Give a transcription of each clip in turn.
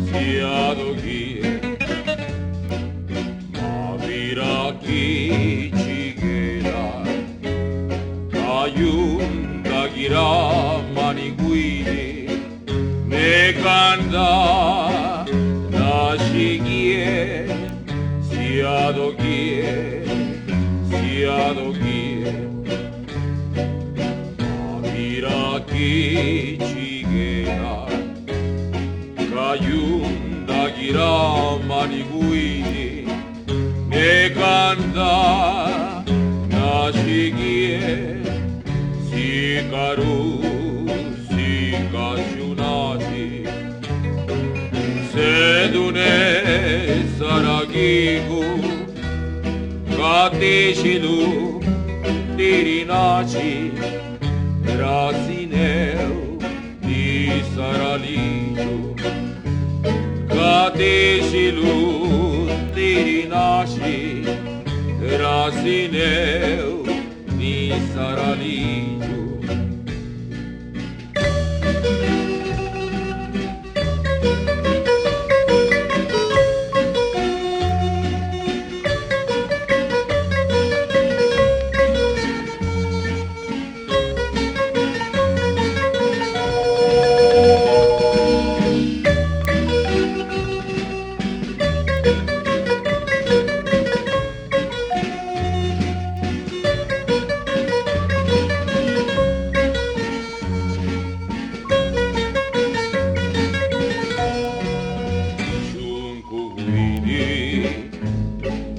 siadogie, maviraki chigera, kayundagira maniguini, me canta nashigie, siadogie, maviraki chigera, kayundagira maniguini, me canta nashigie, sikaru sikashunati, sedune saragigu, katishilu dirinachi, rasineu di saraliju, katishilu dirinachi, rasineu di saraliju.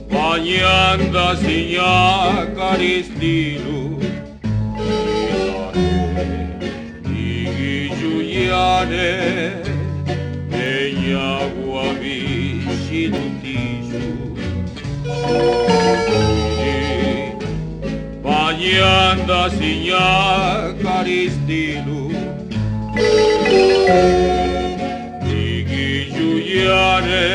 Bañanda siña caristilu, igiyuyane, meña guavishinutisu, bañanda siña caristilu, igiyuyane.